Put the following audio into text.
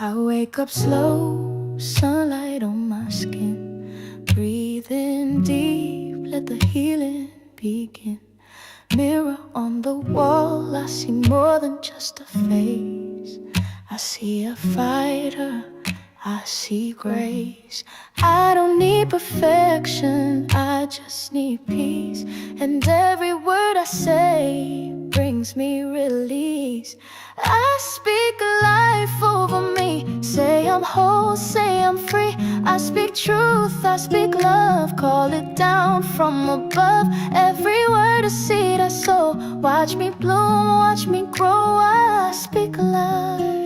I wake up slow, sunlight on my skin. Breathe in deep, let the healing begin. Mirror on the wall, I see more than just a face. I see a fighter, I see grace. I don't need perfection, I just need peace. And every word I say brings me release. I speak life over me, say I'm whole, say I'm free. I speak truth, I speak love, call it down from above. Every word a seed I sow, watch me bloom, watch me grow. I speak life.